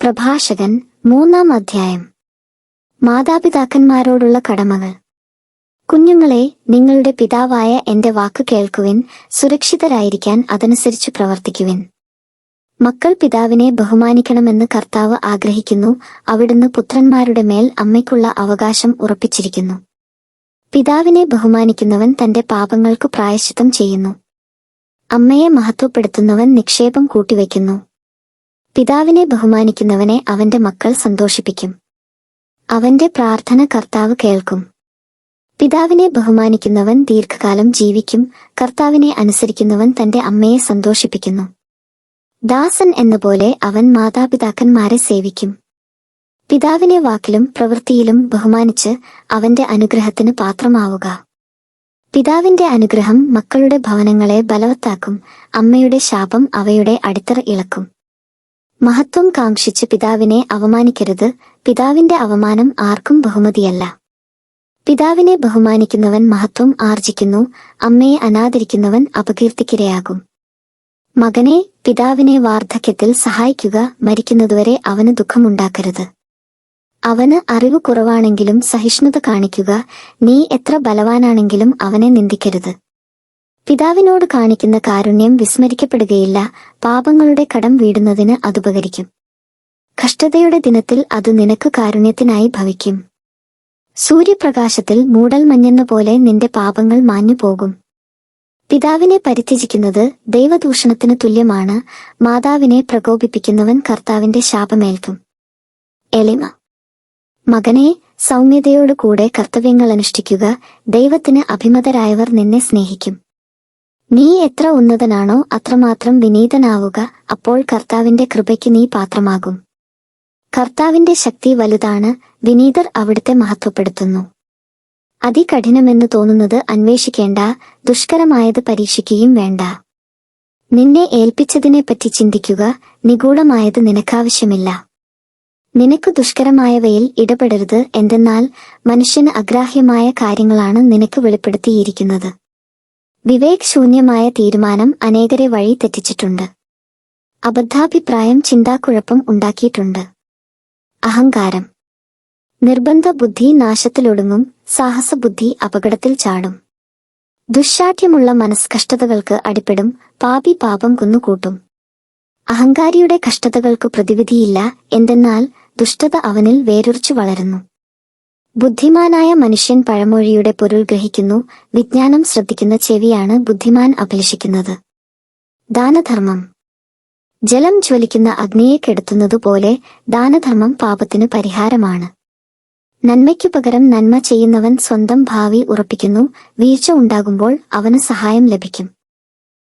പ്രഭാഷകൻ 3-ാം അധ്യായം. മാതാപിതാക്കന്മാരോടുള്ള കടമകൾ. കുഞ്ഞുങ്ങളെ, നിങ്ങളുടെ പിതാവായ എന്റെ വാക്ക് കേൾക്കുവിൻ, സുരക്ഷിതരായിരിക്കാൻ അതനുസരിച്ചു പ്രവർത്തിക്കുവിൻ. മക്കൾ പിതാവിനെ ബഹുമാനിക്കണമെന്ന് കർത്താവ് ആഗ്രഹിക്കുന്നു. അവിടുന്ന് പുത്രന്മാരുടെ മേൽ അമ്മയ്ക്കുള്ള അവകാശം ഉറപ്പിച്ചിരിക്കുന്നു. പിതാവിനെ ബഹുമാനിക്കുന്നവൻ തന്റെ പാപങ്ങൾക്ക് പ്രായശ്ചിത്തം ചെയ്യുന്നു. അമ്മയെ മഹത്വപ്പെടുത്തുന്നവൻ നിക്ഷേപം കൂട്ടിവയ്ക്കുന്നു. പിതാവിനെ ബഹുമാനിക്കുന്നവനെ അവന്റെ മക്കൾ സന്തോഷിപ്പിക്കും. അവന്റെ പ്രാർത്ഥന കർത്താവ് കേൾക്കും. പിതാവിനെ ബഹുമാനിക്കുന്നവൻ ദീർഘകാലം ജീവിക്കും. കർത്താവിനെ അനുസരിക്കുന്നവൻ തന്റെ അമ്മയെ സന്തോഷിപ്പിക്കുന്നു. ദാസൻ എന്നപോലെ അവൻ മാതാപിതാക്കന്മാരെ സേവിക്കും. പിതാവിനെ വാക്കിലും പ്രവൃത്തിയിലും ബഹുമാനിച്ച് അവന്റെ അനുഗ്രഹത്തിന് പാത്രമാവുക. പിതാവിന്റെ അനുഗ്രഹം മക്കളുടെ ഭവനങ്ങളെ ബലവത്താക്കും. അമ്മയുടെ ശാപം അവയുടെ അടിത്തറ ഇളക്കും. മഹത്വം കാംക്ഷിച്ച് പിതാവിനെ അവമാനിക്കരുത്. പിതാവിന്റെ അവമാനം ആർക്കും ബഹുമതിയല്ല. പിതാവിനെ ബഹുമാനിക്കുന്നവൻ മഹത്വം ആർജിക്കുന്നു. അമ്മയെ അനാദരിക്കുന്നവൻ അപകീർത്തിക്കിരയാകും. മകനെ, പിതാവിനെ വാർദ്ധക്യത്തിൽ സഹായിക്കുക. മരിക്കുന്നതുവരെ അവന് ദുഃഖമുണ്ടാക്കരുത്. അവന് അറിവ് കുറവാണെങ്കിലും സഹിഷ്ണുത കാണിക്കുക. നീ എത്ര ബലവാനാണെങ്കിലും അവനെ നിന്ദിക്കരുത്. പിതാവിനോട് കാണിക്കുന്ന കാരുണ്യം വിസ്മരിക്കപ്പെടുകയില്ല. പാപങ്ങളുടെ കടം വീടുന്നതിന് അതുപകരിക്കും. കഷ്ടതയുടെ ദിനത്തിൽ അത് നിനക്ക് കാരുണ്യത്തിനായി ഭവിക്കും. സൂര്യപ്രകാശത്തിൽ മൂടൽമഞ്ഞെന്ന പോലെ നിന്റെ പാപങ്ങൾ മാഞ്ഞുപോകും. പിതാവിനെ പരിത്യജിക്കുന്നത് ദൈവദൂഷണത്തിന് തുല്യമാണ്. മാതാവിനെ പ്രകോപിപ്പിക്കുന്നവൻ കർത്താവിന്റെ ശാപമേൽക്കും. എളിമ. മകനെ, സൗമ്യതയോടുകൂടെ കർത്തവ്യങ്ങൾ അനുഷ്ഠിക്കുക. ദൈവത്തിന് അഭിമതരായവർ നിന്നെ സ്നേഹിക്കും. നീ എത്ര ഉന്നതനാണോ അത്രമാത്രം വിനീതനാവുക. അപ്പോൾ കർത്താവിന്റെ കൃപയ്ക്ക് നീ പാത്രമാകും. കർത്താവിന്റെ ശക്തി വലുതാണ്. വിനീതർ അവിടുത്തെ മഹത്വപ്പെടുത്തുന്നു. അതികഠിനമെന്ന് തോന്നുന്നത് അന്വേഷിക്കേണ്ട. ദുഷ്കരമായത് പരീക്ഷിക്കുകയും വേണ്ട. നിന്നെ ഏൽപ്പിച്ചതിനെപ്പറ്റി ചിന്തിക്കുക. നിഗൂഢമായത് നിനക്കാവശ്യമില്ല. നിനക്ക് ദുഷ്കരമായവയിൽ ഇടപെടരുത്. എന്തെന്നാൽ മനുഷ്യന് അഗ്രാഹ്യമായ കാര്യങ്ങളാണ് നിനക്ക് വെളിപ്പെടുത്തിയിരിക്കുന്നത്. വിവേകശൂന്യമായ തീരുമാനം അനേകരെ വഴി തെറ്റിച്ചിട്ടുണ്ട്. അബദ്ധാഭിപ്രായം ചിന്താക്കുഴപ്പം ഉണ്ടാക്കിയിട്ടുണ്ട്. അഹങ്കാരം. നിർബന്ധ ബുദ്ധി നാശത്തിലൊടുങ്ങും. സാഹസബുദ്ധി അപകടത്തിൽ ചാടും. ദുശ്ശാഠ്യമുള്ള മനസ്സ് കഷ്ടതകൾക്ക് അടിപ്പെടും. പാപി പാപം കുന്നുകൂട്ടും. അഹങ്കാരിയുടെ കഷ്ടതകൾക്കു പ്രതിവിധിയില്ല. എന്തെന്നാൽ ദുഷ്ടത അവനിൽ വേരുറച്ചു വളരുന്നു. ബുദ്ധിമാനായ മനുഷ്യൻ പഴമൊഴിയുടെ പൊരുൾ ഗ്രഹിക്കുന്നു. വിജ്ഞാനം ശ്രദ്ധിക്കുന്ന ചെവിയാണ് ബുദ്ധിമാൻ അഭിലഷിക്കുന്നത്. ദാനധർമ്മം. ജലം ജ്വലിക്കുന്ന അഗ്നിയെ കെടുത്തുന്നതുപോലെ ദാനധർമ്മം പാപത്തിന് പരിഹാരമാണ്. നന്മയ്ക്കു പകരം നന്മ ചെയ്യുന്നവൻ സ്വന്തം ഭാവി ഉറപ്പിക്കുന്നു. വീഴ്ച ഉണ്ടാകുമ്പോൾ അവന് സഹായം ലഭിക്കും.